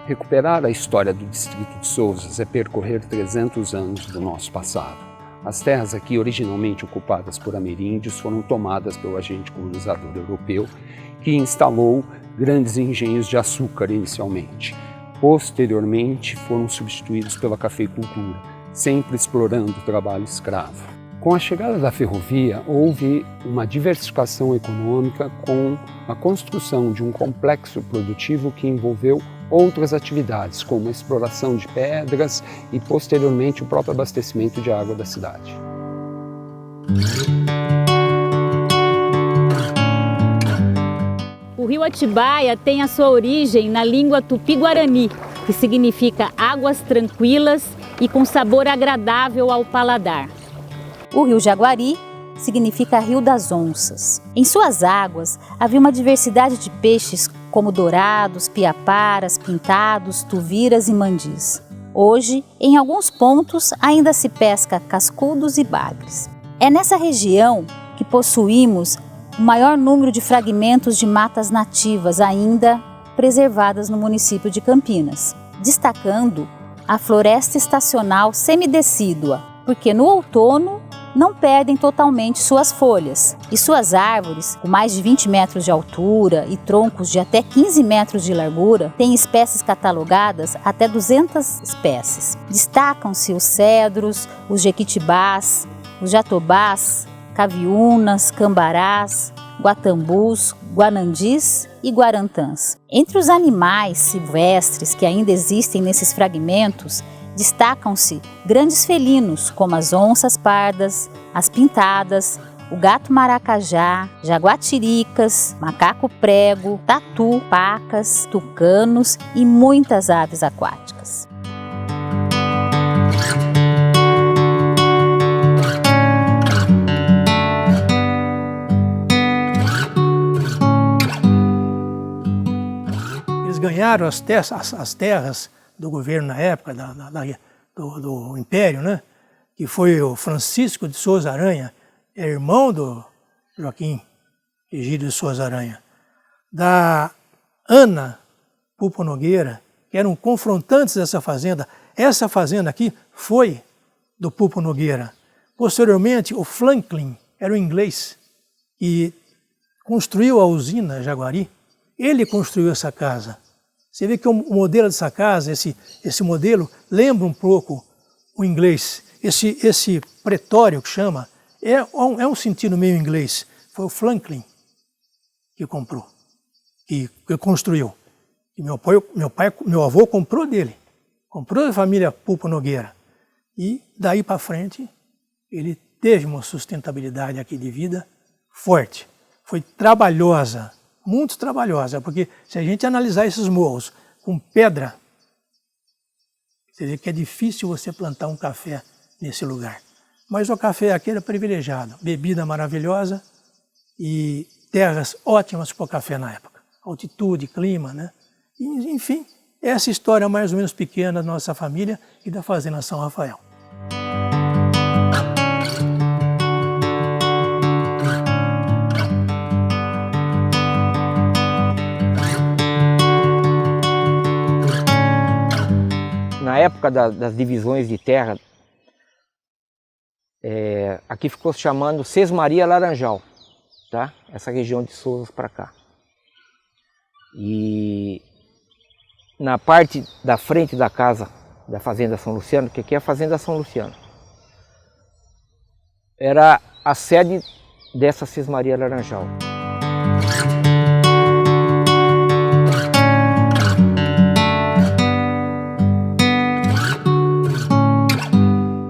Recuperar a história do distrito de Sousas é percorrer 300 anos do nosso passado. As terras aqui, originalmente ocupadas por ameríndios, foram tomadas pelo agente colonizador europeu, que instalou grandes engenhos de açúcar inicialmente. Posteriormente, foram substituídos pela cafeicultura, sempre explorando o trabalho escravo. Com a chegada da ferrovia, houve uma diversificação econômica com a construção de um complexo produtivo que envolveu outras atividades, como a exploração de pedras e, posteriormente, o próprio abastecimento de água da cidade. O rio Atibaia tem a sua origem na língua tupi-guarani, que significa águas tranquilas e com sabor agradável ao paladar. O rio Jaguari significa Rio das Onças. Em suas águas havia uma diversidade de peixes como dourados, piaparas, pintados, tuviras e mandis. Hoje, em alguns pontos, ainda se pesca cascudos e bagres. É nessa região que possuímos o maior número de fragmentos de matas nativas ainda preservadas no município de Campinas, destacando a floresta estacional semidecídua, porque no outono não perdem totalmente suas folhas e suas árvores, com mais de 20 metros de altura e troncos de até 15 metros de largura, têm espécies catalogadas até 200 espécies. Destacam-se os cedros, os jequitibás, os jatobás, caviúnas, cambarás, guatambus, guanandis e guarantãs. Entre os animais silvestres que ainda existem nesses fragmentos, destacam-se grandes felinos como as onças pardas, as pintadas, o gato maracajá, jaguatiricas, macaco prego, tatu, pacas, tucanos e muitas aves aquáticas. Eles ganharam as terras do governo na época do Império, né? Que foi o Francisco de Souza Aranha, irmão do Joaquim Egídio de Souza Aranha, da Ana Pupo Nogueira, que eram confrontantes dessa fazenda. Essa fazenda aqui foi do Pupo Nogueira. Posteriormente, o Franklin era um inglês que construiu a usina Jaguari. Ele construiu essa casa. Você vê que o modelo dessa casa, esse modelo, lembra um pouco o inglês. Esse pretório que chama, é um sentido meio inglês. Foi o Franklin que comprou, que construiu. E meu avô comprou dele, comprou da família Pupo Nogueira. E daí para frente, ele teve uma sustentabilidade aqui de vida forte. Foi trabalhosa. Muito trabalhosa, porque se a gente analisar esses morros com pedra, você vê que é difícil você plantar um café nesse lugar. Mas o café aqui era privilegiado, bebida maravilhosa e terras ótimas para o café na época. Altitude, clima, né? E, enfim, essa história mais ou menos pequena da nossa família e da Fazenda São Rafael. Na época das divisões de terra, aqui ficou se chamando Sesmaria Laranjal, tá? Essa região de Sousas para cá. E na parte da frente da casa da Fazenda São Luciano, que aqui é a Fazenda São Luciano, era a sede dessa Sesmaria Laranjal.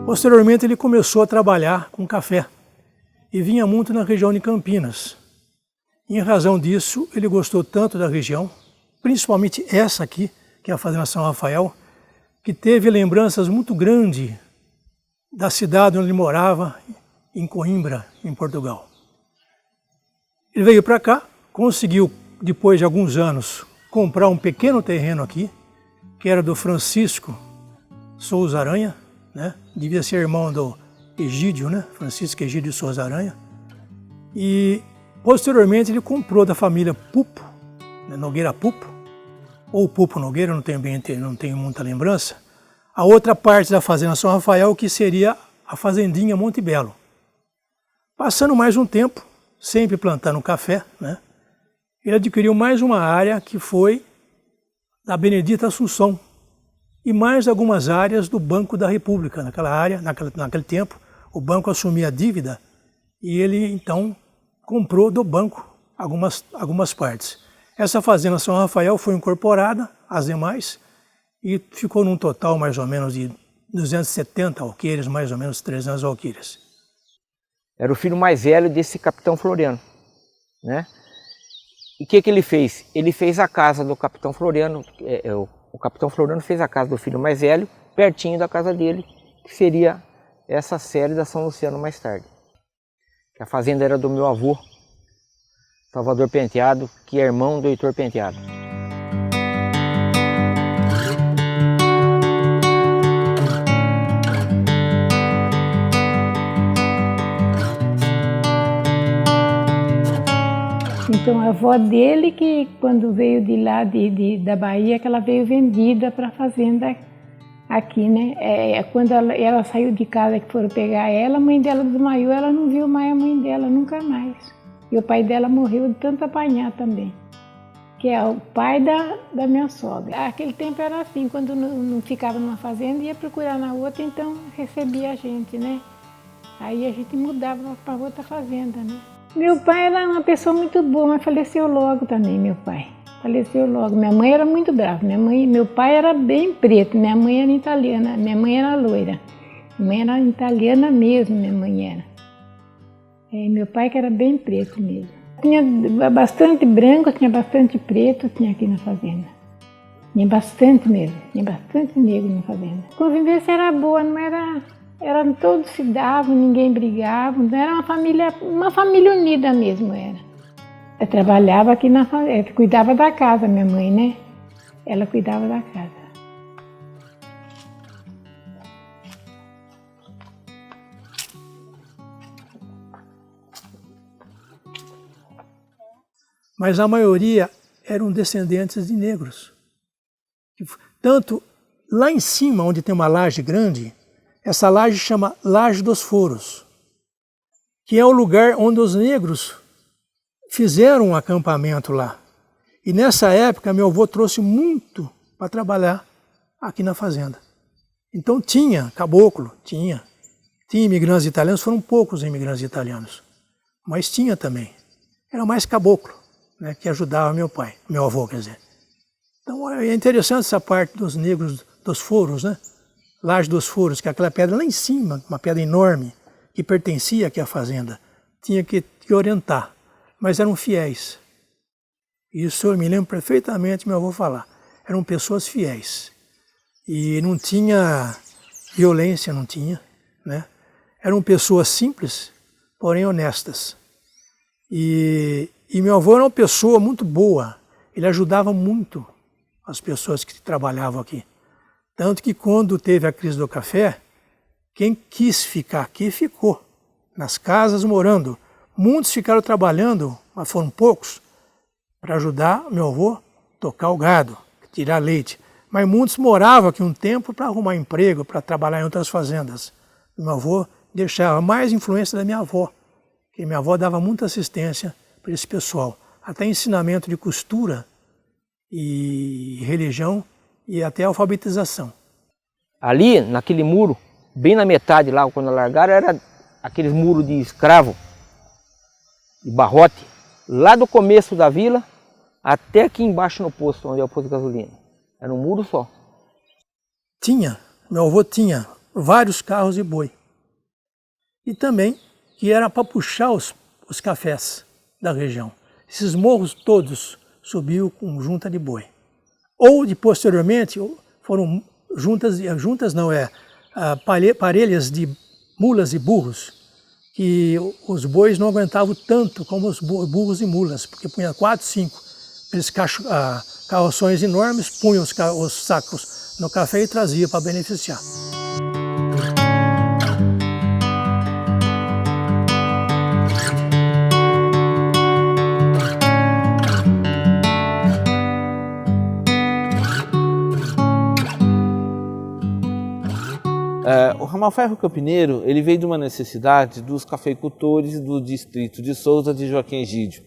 Posteriormente, ele começou a trabalhar com café e vinha muito na região de Campinas. E, em razão disso, ele gostou tanto da região, principalmente essa aqui, que é a Fazenda São Rafael, que teve lembranças muito grandes da cidade onde ele morava, em Coimbra, em Portugal. Ele veio para cá, conseguiu, depois de alguns anos, comprar um pequeno terreno aqui, que era do Francisco Souza Aranha, né? Devia ser irmão do Egídio, né? Francisco Egídio de Souza Aranha. E, posteriormente, ele comprou da família Pupo, né? Nogueira Pupo, ou Pupo Nogueira, não tenho muita lembrança, a outra parte da fazenda São Rafael, que seria a fazendinha Monte Belo. Passando mais um tempo, sempre plantando café, né, ele adquiriu mais uma área que foi da Benedita Assunção e mais algumas áreas do Banco da República. Naquela área, naquele tempo, o banco assumia a dívida e ele então comprou do banco algumas partes. Essa fazenda São Rafael foi incorporada às demais e ficou num total mais ou menos de 270 alqueires, mais ou menos 300 alqueires. Era o filho mais velho desse capitão Floriano, né? E o que ele fez? Ele fez a casa do capitão Floriano, o capitão Floriano fez a casa do filho mais velho, pertinho da casa dele, que seria essa série da São Luciano mais tarde. A fazenda era do meu avô, Salvador Penteado, que é irmão do Heitor Penteado. Então a avó dele, que quando veio de lá da Bahia, que ela veio vendida para a fazenda aqui, né? Quando ela saiu de casa, que foram pegar ela, a mãe dela desmaiou, ela não viu mais a mãe dela, nunca mais. E o pai dela morreu de tanto apanhar também, que é o pai da minha sogra. Aquele tempo era assim, quando não ficava numa fazenda, ia procurar na outra, então recebia a gente, né? Aí a gente mudava para outra fazenda, né? Meu pai era uma pessoa muito boa, mas faleceu logo também, meu pai. Faleceu logo. Minha mãe era muito brava. Meu pai era bem preto, minha mãe era italiana, minha mãe era loira. Minha mãe era italiana mesmo, minha mãe era. Meu pai que era bem preto mesmo. Tinha bastante branco, tinha bastante preto, tinha aqui na fazenda. Tinha bastante mesmo, tinha bastante negro na fazenda. A convivência era boa, não era... todos se davam, ninguém brigava, era uma família unida mesmo era. Eu trabalhava aqui na fazenda, cuidava da casa, minha mãe, né? Ela cuidava da casa. Mas a maioria eram descendentes de negros. Tanto lá em cima, onde tem uma laje grande, essa laje chama Laje dos Foros, que é o lugar onde os negros fizeram um acampamento lá. E nessa época, meu avô trouxe muito para trabalhar aqui na fazenda. Então tinha caboclo, tinha imigrantes italianos, foram poucos imigrantes italianos, mas tinha também. Era mais caboclo, né, que ajudava meu avô, quer dizer. Então é interessante essa parte dos negros, dos foros, né? Laje dos Foros, que é aquela pedra lá em cima, uma pedra enorme, que pertencia aqui à fazenda. Tinha que orientar, mas eram fiéis. Isso eu me lembro perfeitamente, meu avô falar. Eram pessoas fiéis. E não tinha violência, não tinha, né? Eram pessoas simples, porém honestas. E meu avô era uma pessoa muito boa. Ele ajudava muito as pessoas que trabalhavam aqui. Tanto que quando teve a crise do café, quem quis ficar aqui ficou, nas casas morando. Muitos ficaram trabalhando, mas foram poucos, para ajudar meu avô a tocar o gado, tirar leite. Mas muitos moravam aqui um tempo para arrumar emprego, para trabalhar em outras fazendas. Meu avô deixava mais influência da minha avó, porque minha avó dava muita assistência para esse pessoal. Até ensinamento de costura e religião, e até alfabetização. Ali, naquele muro, bem na metade lá, quando largaram, era aqueles muros de escravo, de barrote, lá do começo da vila até aqui embaixo no posto, onde é o posto de gasolina. Era um muro só. Meu avô tinha vários carros de boi. E também que era para puxar os cafés da região. Esses morros todos subiu com junta de boi. Ou, posteriormente, foram parelhas de mulas e burros, que os bois não aguentavam tanto como os burros e mulas, porque punha 4, 5, aqueles carroções enormes, punham os sacos no café e trazia para beneficiar. ramal ferro campineiro, ele veio de uma necessidade dos cafeicultores do distrito de Souza de Joaquim Egídio.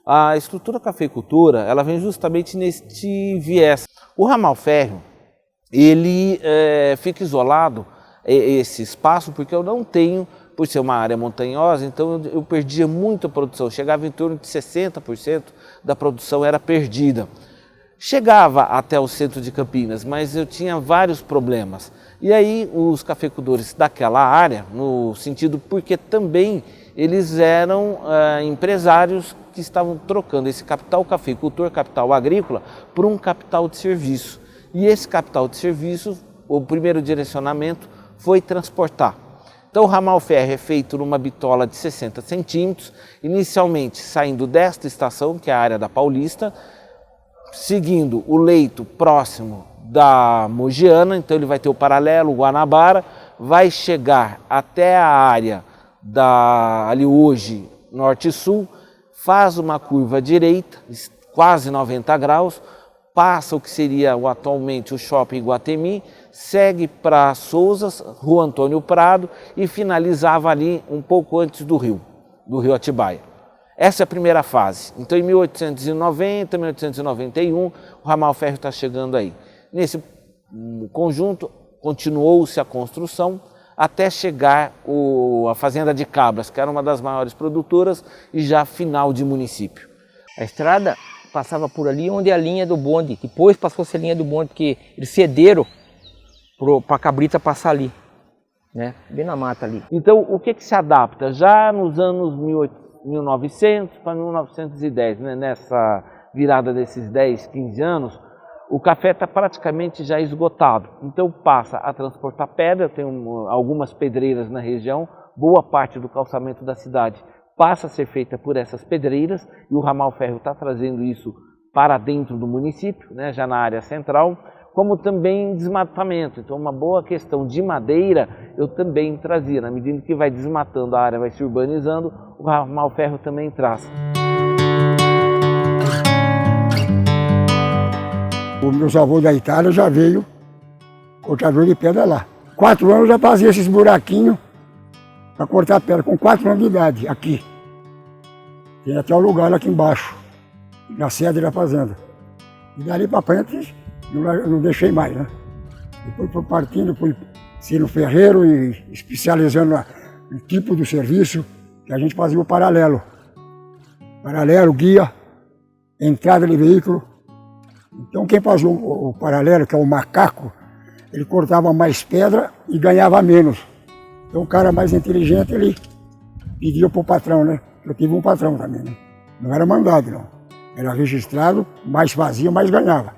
A estrutura cafeicultura, ela vem justamente neste viés. O ramal ferro, ele fica isolado, esse espaço, porque eu não tenho, por ser uma área montanhosa, então eu perdia muita produção, chegava em torno de 60% da produção era perdida. Chegava até o centro de Campinas, mas eu tinha vários problemas. E aí os cafeicultores daquela área, no sentido porque também eles eram empresários que estavam trocando esse capital cafeicultor, capital agrícola, por um capital de serviço. E esse capital de serviço, o primeiro direcionamento foi transportar. Então o ramal ferro é feito numa bitola de 60 centímetros, inicialmente saindo desta estação, que é a área da Paulista, seguindo o leito próximo da Mogiana, então ele vai ter o paralelo, o Guanabara, vai chegar até a área ali hoje, norte e sul, faz uma curva à direita, quase 90 graus, passa o que seria atualmente o Shopping Iguatemi, segue para Souzas, Rua Antônio Prado e finalizava ali um pouco antes do rio Atibaia. Essa é a primeira fase. Então em 1890, 1891, o ramal ferro está chegando aí. Nesse conjunto continuou-se a construção até chegar a Fazenda de Cabras, que era uma das maiores produtoras e já final de município. A estrada passava por ali onde é a linha do bonde, depois passou-se a linha do bonde, porque eles cederam para a cabrita passar ali, né? Bem na mata ali. Então o que se adapta? Já nos anos 1900 para 1910, né? Nessa virada desses 10, 15 anos, o café está praticamente já esgotado. Então passa a transportar pedra, tem algumas pedreiras na região, boa parte do calçamento da cidade passa a ser feita por essas pedreiras e o ramal ferro está trazendo isso para dentro do município, né? Já na área central, como também desmatamento. Então uma boa questão de madeira eu também trazia, na medida que vai desmatando, a área vai se urbanizando, o ramal ferro também traz. O meus avôs da Itália já veio cortador de pedra lá. 4 anos já fazia esses buraquinhos para cortar pedra, com 4 anos de idade, aqui. Tem até o lugar aqui embaixo, na sede da fazenda. E dali para frente, não deixei mais, né? Depois fui partindo, fui sendo ferreiro e especializando no tipo de serviço que a gente fazia o paralelo. Paralelo, guia, entrada de veículo. Então quem fazia o paralelo, que é o macaco, ele cortava mais pedra e ganhava menos. Então o cara mais inteligente, ele pedia para o patrão, né? Eu tive um patrão também, né? Não era mandado, não. Era registrado, mais fazia, mais ganhava.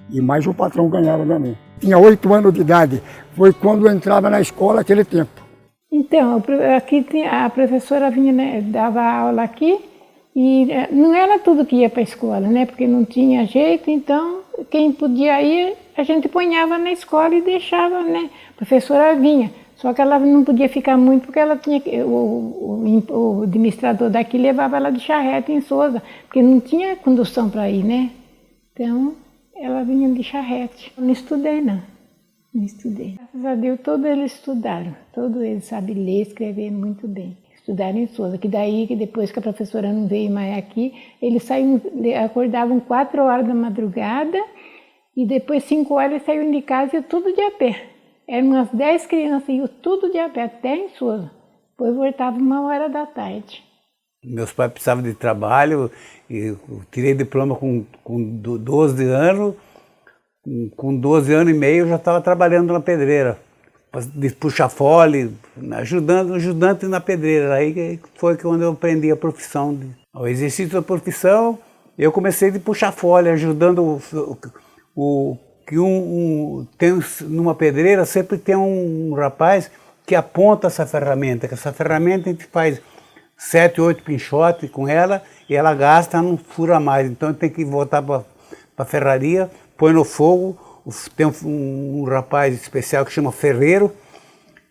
E mais o patrão ganhava também. Tinha 8 anos de idade, foi quando eu entrava na escola aquele tempo. Então, aqui a professora vinha, né, dava aula aqui, e não era tudo que ia para a escola, né? Porque não tinha jeito, então quem podia ir, a gente ponhava na escola e deixava, né? A professora vinha, só que ela não podia ficar muito porque ela tinha o administrador daqui levava ela de charrete em Souza, porque não tinha condução para ir, né? Então ela vinha de charrete. Eu não estudei, não. Não estudei. Graças a Deus todos eles estudaram, todos eles sabem ler e escrever muito bem. Estudaram em Souza, que daí, que depois que a professora não veio mais aqui, eles saíam, acordavam 4 horas da madrugada e depois 5 horas eles saíam de casa e tudo de a pé. Eram umas 10 crianças, iam tudo de a pé, até em Souza. Depois voltavam 1h da tarde. Meus pais precisavam de trabalho, e eu tirei diploma com 12 anos, com 12 anos e meio eu já estava trabalhando na pedreira. De puxar fole, ajudante na pedreira. Aí foi quando eu aprendi a profissão. O exercício da profissão, eu comecei de puxar fole, ajudando tem numa pedreira sempre tem um rapaz que aponta essa ferramenta. Que essa ferramenta a gente faz 7, 8 pinchotes com ela e ela gasta, não fura mais. Então tem que voltar para a ferraria, põe no fogo. Tem um rapaz especial que chama ferreiro,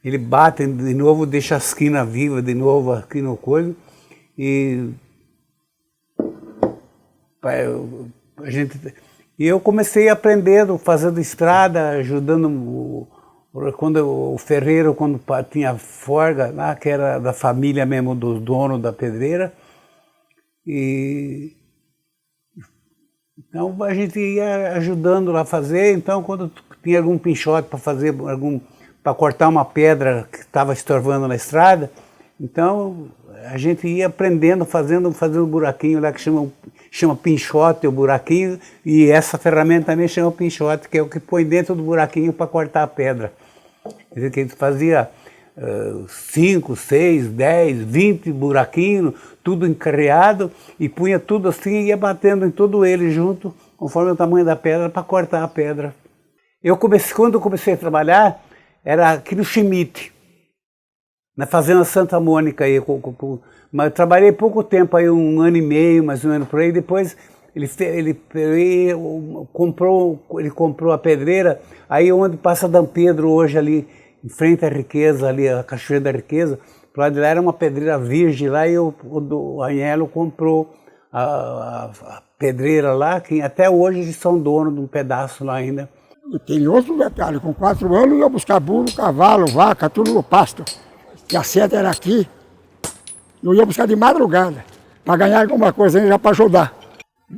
ele bate de novo, deixa a esquina viva de novo aqui no coelho e eu comecei aprendendo, fazendo estrada, ajudando Quando o ferreiro, quando tinha folga, lá, que era da família mesmo dos donos da pedreira, e então a gente ia ajudando lá a fazer. Então quando tinha algum pinchote para fazer, para cortar uma pedra que estava estorvando na estrada, então a gente ia aprendendo, fazendo um buraquinho lá que chama pinchote, o buraquinho, e essa ferramenta também chama pinchote, que é o que põe dentro do buraquinho para cortar a pedra. Quer dizer, que a gente fazia 5, 6, 10, 20 buraquinhos, tudo encarreado, e punha tudo assim e ia batendo em todo ele junto, conforme o tamanho da pedra, para cortar a pedra. Quando eu comecei a trabalhar, era aqui no Schmidt, na Fazenda Santa Mônica. Aí, mas eu trabalhei pouco tempo, aí, 1 ano e meio, mais ou menos por aí. Depois ele comprou a pedreira, aí onde passa Dom Pedro hoje, ali em frente à Riqueza, ali a Cachoeira da Riqueza. Pro lado de lá era uma pedreira virgem lá, e o Agnello comprou a pedreira lá, que até hoje eles são donos de um pedaço lá ainda. E tem outro detalhe, com 4 anos eu ia buscar burro, cavalo, vaca, tudo no pasto. E a seta era aqui, eu ia buscar de madrugada, para ganhar alguma coisa ainda para ajudar.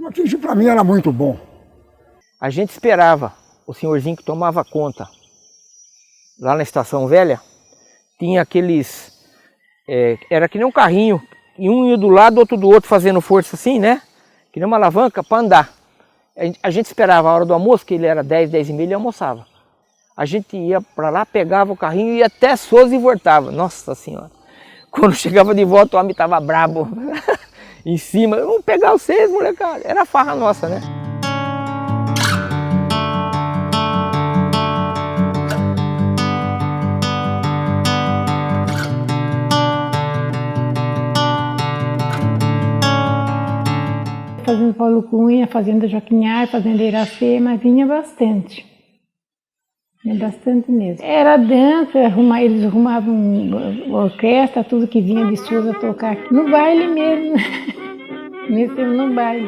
Aquilo para mim era muito bom. A gente esperava o senhorzinho que tomava conta. Lá na Estação Velha, tinha aqueles... era que nem um carrinho, e um ia do lado, outro do outro, fazendo força assim, né? Que nem uma alavanca para andar. A gente esperava a hora do almoço, que ele era 10, 10 e meia, ele almoçava. A gente ia para lá, pegava o carrinho e ia até Sousa e voltava. Nossa Senhora! Quando chegava de volta, o homem estava brabo. Em cima, vamos pegar vocês, molecada. Era a farra nossa, né? Fazenda Paulo Cunha, Fazenda Joaquinhar, Fazenda Iracema, vinha bastante. Bastante mesmo. Era dança, eles arrumavam orquestra, tudo que vinha de Sousa tocar aqui. No baile mesmo. Nesse tempo, no baile.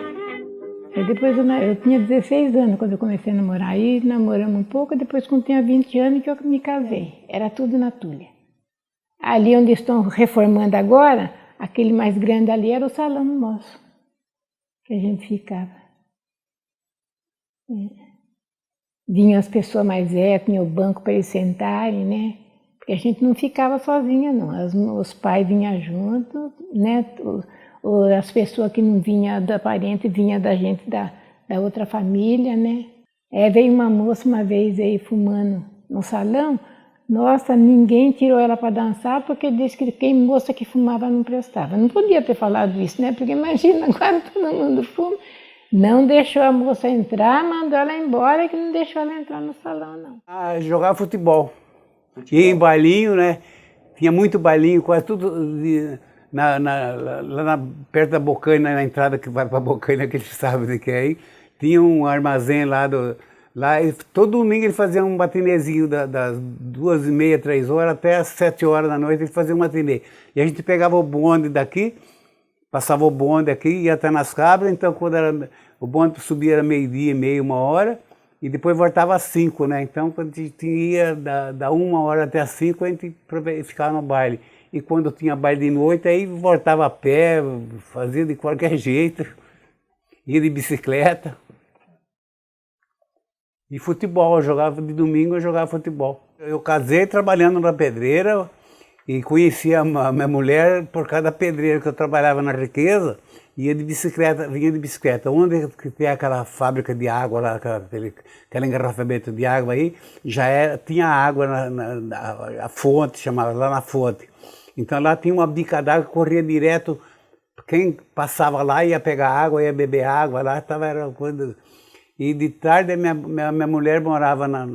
Aí depois eu tinha 16 anos quando eu comecei a namorar. Aí namoramos um pouco, depois quando tinha 20 anos que eu me casei. Era tudo na Tulha. Ali onde estão reformando agora, aquele mais grande ali era o salão nosso, que a gente ficava. Vinham as pessoas mais velhas, tinha o banco para eles sentarem, né? Porque a gente não ficava sozinha, não. Os pais vinham junto, né? As pessoas que não vinham da parente, vinham da gente da outra família, né? Veio uma moça uma vez aí fumando no salão. Nossa, ninguém tirou ela para dançar porque disse que quem moça que fumava não prestava. Não podia ter falado isso, né? Porque imagina, agora todo mundo fuma. Não deixou a moça entrar, mandou ela embora, que não deixou ela entrar no salão, não. Jogava futebol. Ia em bailinho, né? Tinha muito bailinho, quase tudo lá perto da Bocaina, na entrada que vai para a Bocaina, que eles sabem que é aí. Tinha um armazém lá, e todo domingo ele fazia um matinezinho das 2h30, 3 horas até as 7 horas da noite, ele fazia um matinê. E a gente pegava o bonde daqui, passava o bonde aqui, ia até nas cabras, então quando o bonde subia era 12h30, 1h, e depois voltava às 5, né? Então quando a gente ia da 1h até às 5, a gente ficava no baile. E quando tinha baile de noite, aí voltava a pé, fazia de qualquer jeito, ia de bicicleta. E futebol, eu jogava de domingo, eu jogava futebol. Eu casei trabalhando na pedreira, e conheci a minha mulher por causa da pedreira, que eu trabalhava na Riqueza, ia de bicicleta, vinha de bicicleta. Onde tem aquela fábrica de água lá, aquele engarrafamento de água aí, tinha água a fonte, chamava lá na fonte. Então lá tinha uma bica d'água que corria direto, quem passava lá ia pegar água, ia beber água, lá era uma coisa. E de tarde minha mulher morava lá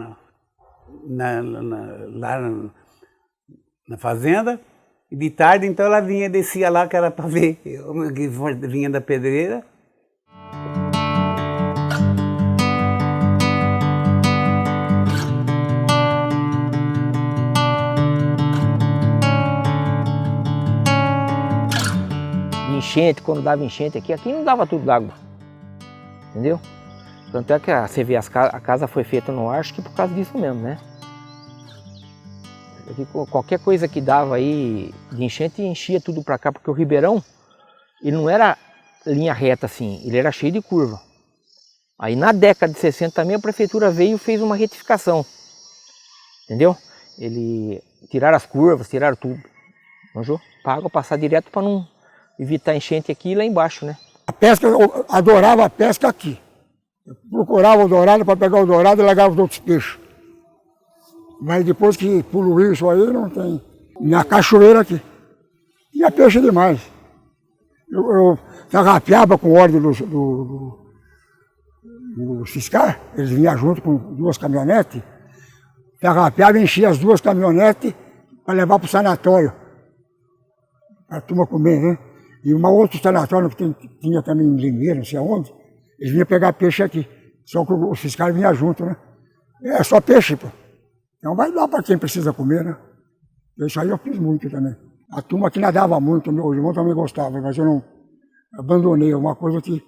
na fazenda, e de tarde então ela descia lá, que era para ver, que vinha da pedreira. Enchente, quando dava enchente aqui não dava tudo d'água, entendeu? Tanto é que você vê, a casa foi feita no ar, acho que por causa disso mesmo, né? Qualquer coisa que dava aí de enchente, enchia tudo para cá, porque o Ribeirão, ele não era linha reta assim, ele era cheio de curva. Aí na década de 60 também a prefeitura veio e fez uma retificação, entendeu? Ele tiraram as curvas, tiraram tudo, manjou? Para a água passar direto para não evitar enchente aqui e lá embaixo, né? A pesca, eu adorava a pesca aqui. Eu procurava o dourado para pegar o dourado e largava os outros peixes. Mas depois que poluiu isso aí, não tem. Na cachoeira aqui. Tinha peixe demais. Eu tarrafiava com ordem dos fiscais, eles vinham junto com 2 caminhonetes. Tarrafiava e enchia as 2 caminhonetes para levar para o sanatório. Para a turma comer, né? E uma outra sanatório que tinha também em Limeira, não sei aonde, eles vinham pegar peixe aqui. Só que os fiscais vinham junto, né? É só peixe, pô. Então vai dar para quem precisa comer, né? Isso aí eu fiz muito também. A turma aqui nadava muito, meu irmão também gostava, mas eu não abandonei. Uma coisa que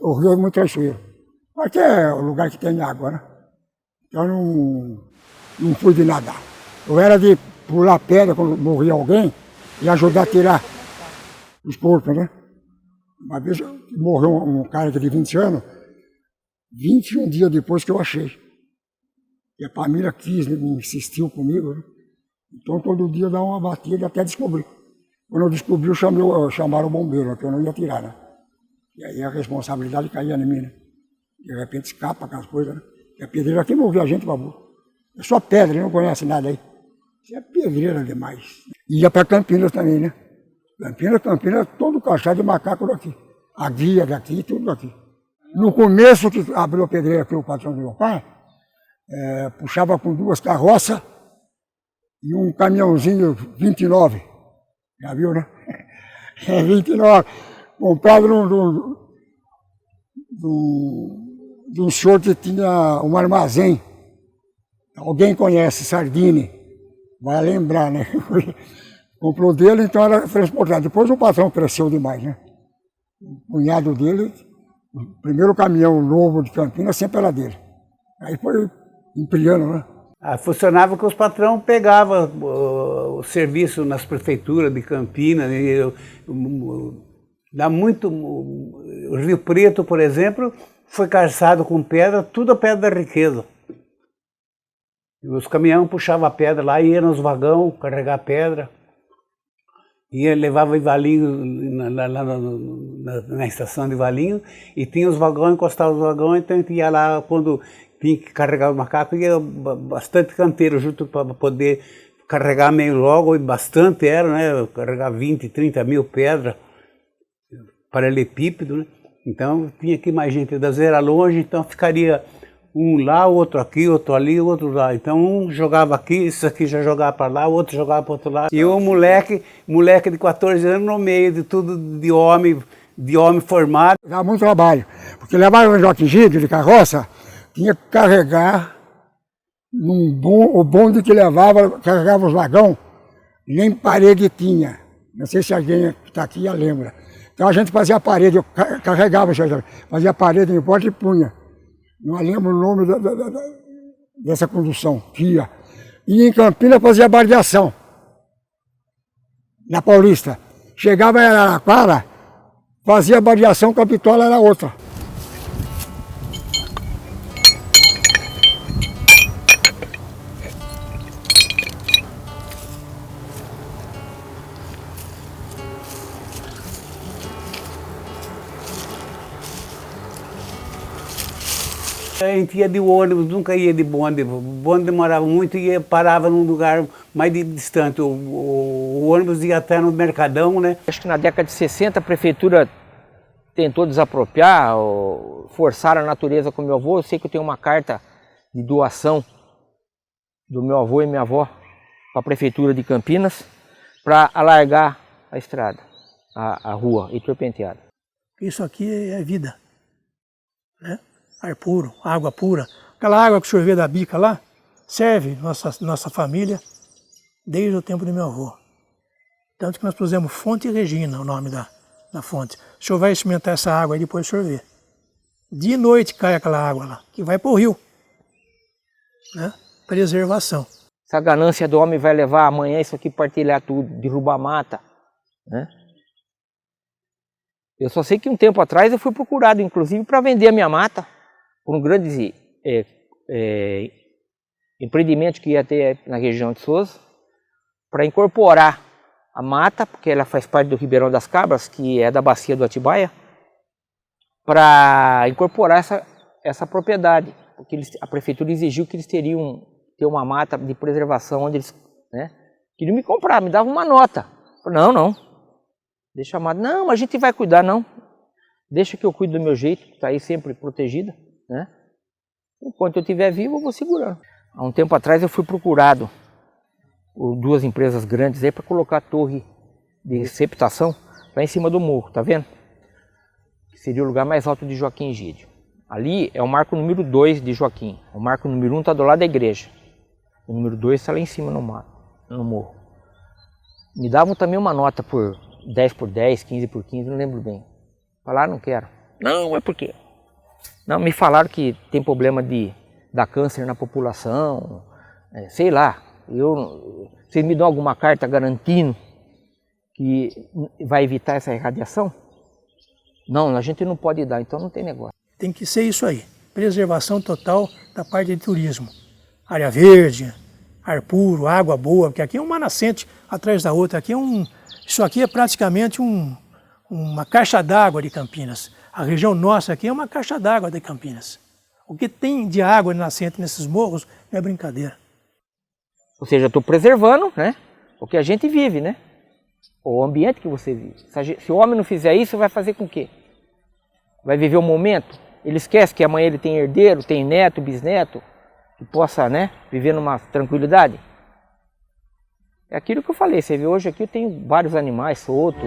o rio é muito traiçoeiro. Aqui é o lugar que tem água, né? Então eu não fui de nadar. Eu era de pular pedra quando morria alguém e ajudar a tirar os corpos, né? Uma vez morreu um cara de 20 anos, 21 dias depois que eu achei. E a família quis, né, insistiu comigo, né? Então todo dia eu dava uma batida até descobrir. Quando eu descobri, chamaram o bombeiro, que eu não ia tirar, né? E aí a responsabilidade caía em mim, né? De repente escapa aquelas coisas, né? E a pedreira aqui movia a gente, babu. É só pedra, não conhece nada aí. Isso é pedreira demais. E ia para Campinas também, né? Campinas, todo cachado de macaco daqui. A guia daqui, tudo daqui. No começo que abriu a pedreira aqui, o patrão do meu pai, puxava com 2 carroças e um caminhãozinho 29. Já viu, né? 29. Comprado de um senhor que tinha um armazém. Alguém conhece, Sardini. Vai lembrar, né? Comprou dele, então era transportado. Depois o patrão cresceu demais, né? O cunhado dele, o primeiro caminhão novo de Campinas sempre era dele. Aí foi ampliando, né? Funcionava que os patrões pegavam o serviço nas prefeituras de Campinas. Dá muito. O Rio Preto, por exemplo, foi calçado com pedra, tudo a pedra da riqueza. Os caminhões puxavam a pedra lá, iam nos vagões carregar pedra. Ia, levava em Valinho, lá na estação de Valinho, e tinha os vagões, encostava os vagões, então a gente ia lá, quando tinha que carregar o macaco, ia bastante canteiro junto para poder carregar meio logo, e bastante era, né? Carregar 20, 30 mil pedras, paralelepípedo, né? Então tinha que ir mais gente, das era longe, então ficaria um lá, outro aqui, outro ali, outro lá. Então um jogava aqui, esse aqui já jogava para lá, o outro jogava para outro lado. E eu, moleque de 14 anos, no meio de tudo de homem formado. Dava muito trabalho, porque levava o Joaquim Gide de carroça, tinha que carregar o bonde que levava, carregava os vagões, nem parede tinha. Não sei se alguém que está aqui já lembra. Então a gente fazia a parede, eu carregava, fazia a parede em porta e punha. Não lembro o nome dessa condução, Kia. E em Campinas fazia bardeação, na Paulista. Chegava em Araraquara, fazia bardeação, Capitola era outra. A gente ia de ônibus, nunca ia de bonde. O bonde demorava muito e parava num lugar mais distante. O ônibus ia até no Mercadão, né? Acho que na década de 60 a prefeitura tentou desapropriar, forçar a natureza com meu avô. Eu sei que eu tenho uma carta de doação do meu avô e minha avó para a prefeitura de Campinas para alargar a estrada, a rua Heitor Penteado. Isso aqui é vida, né? Ar puro, água pura. Aquela água que o senhor vê da bica lá, serve nossa família desde o tempo do meu avô. Tanto que nós pusemos Fonte Regina, o nome da fonte. O senhor vai experimentar essa água aí, depois o senhor vê. De noite cai aquela água lá, que vai para o rio, né? Preservação. Essa ganância do homem vai levar amanhã isso aqui partilhar tudo, derrubar a mata, né? Eu só sei que um tempo atrás eu fui procurado, inclusive, para vender a minha mata por um grande empreendimento que ia ter na região de Sousa, para incorporar a mata, porque ela faz parte do Ribeirão das Cabras, que é da bacia do Atibaia, para incorporar essa propriedade, porque a prefeitura exigiu que eles teriam ter uma mata de preservação onde eles, né, queriam me comprar, me davam uma nota. Eu falei, não, deixa a mata, não, mas a gente vai cuidar, não. Deixa que eu cuido do meu jeito, que está aí sempre protegida, né? Enquanto eu estiver vivo, eu vou segurando. Há um tempo atrás eu fui procurado por 2 empresas grandes aí para colocar a torre de receptação lá em cima do morro, tá vendo? Que seria o lugar mais alto de Joaquim Egídio. Ali é o marco número 2 de Joaquim. O marco número 1 está do lado da igreja. O número 2 está lá em cima no morro. Me davam também uma nota por 10 por 10, 15 por 15, não lembro bem. Falaram, não quero. Não, é porque... Não, me falaram que tem problema de dar câncer na população, sei lá. Vocês me dão alguma carta garantindo que vai evitar essa irradiação? Não, a gente não pode dar, então não tem negócio. Tem que ser isso aí, preservação total da parte de turismo. Área verde, ar puro, água boa, porque aqui é uma nascente atrás da outra. Isso aqui é praticamente uma caixa d'água de Campinas. A região nossa aqui é uma caixa d'água de Campinas. O que tem de água nascente nesses morros não é brincadeira. Ou seja, eu estou preservando, né, o que a gente vive, né? O ambiente que você vive. Se o homem não fizer isso, vai fazer com o quê? Vai viver o momento? Ele esquece que amanhã ele tem herdeiro, tem neto, bisneto, que possa, né, viver numa tranquilidade. É aquilo que eu falei, você vê hoje aqui eu tenho vários animais soltos.